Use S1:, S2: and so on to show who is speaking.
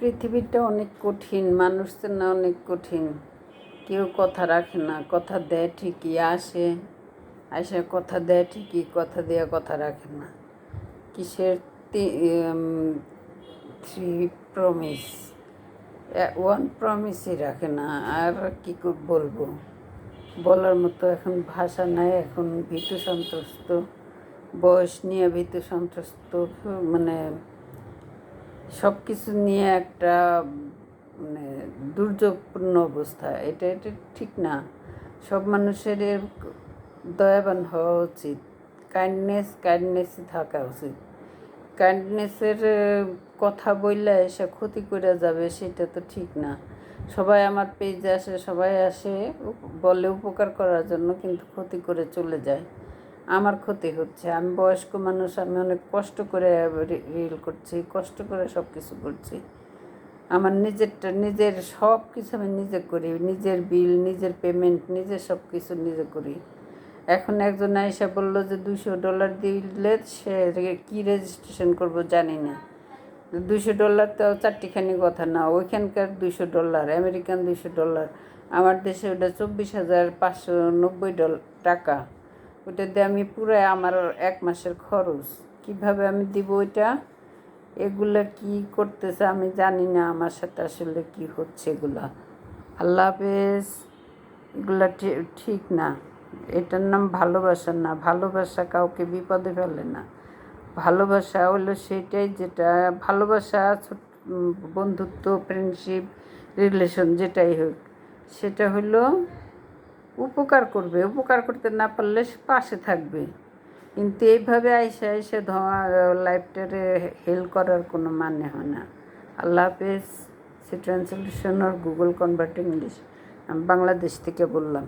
S1: পৃথিবীটা অনেক কঠিন, মানুষ তো না অনেক কঠিন। কেউ কথা রাখে না, কথা দেয় ঠিকই, আসে কথা দেয় ঠিকই, কথা দেওয়া কথা রাখে না। কিসের থ্রি প্রমিস, ওয়ান প্রমিসই রাখে না। আর কি বলবো, বলার মতো এখন ভাষা নাই। এখন ভীতু সন্ত্রস্ত, বয়স নিয়ে ভীতু সন্ত্রস্ত, মানে সব কিছু নিয়ে একটা মানে দুর্যোগপূর্ণ অবস্থা। এটা ঠিক না। সব মানুষের দয়াবান হওয়া উচিত, কাইন্ডনেসই থাকা উচিত। কাইন্ডনেসের কথা বললে এসে ক্ষতি করে যাবে, সেটা তো ঠিক না। সবাই আমার পেজে আসে, সবাই আসে বলে উপকার করার জন্য, কিন্তু ক্ষতি করে চলে যায়। আমার ক্ষতি হচ্ছে। আমি বয়স্ক মানুষ, আমি অনেক কষ্ট করে রিল করছি, কষ্ট করে সব কিছু করছি। আমার নিজের সব কিছু আমি নিজে করি, নিজের বিল, নিজের পেমেন্ট, নিজের সব কিছু নিজে করি। এখন একজন আয়সা বললো যে $200 দিলে সে কী রেজিস্ট্রেশন করব জানি না। $200 তো চারটিখানি কথা না। ওইখানকার $200, আমেরিকান $200, আমার দেশে ওটা 24,590 টাকা। ওটা দিয়ে আমি পুরো আমার 1 মাসের খরচ কিভাবে আমি দিব ওইটা। এগুলা কি করতেছে আমি জানি না, আমার সাথে আসলে কি হচ্ছে এগুলা। আল্লাহ হাফেজ। এগুলা ঠিক না। এটার নাম ভালোবাসা না। ভালোবাসা কাউকে বিপদে ফেলে না। ভালোবাসা হলো সেটাই, যেটা ভালোবাসা বন্ধুত্ব, ফ্রেন্ডশিপ, রিলেশন যেটাই হোক, সেটা হলো উপকার করবে। উপকার করতে না পারলে পাশে থাকবে। কিন্তু এইভাবে আইসা লাইফটারে হেল করার কোনো মানে হয় না। আল্লাহ হাফেজ। See translation or Google convert English, আমি বাংলাদেশ থেকে বললাম।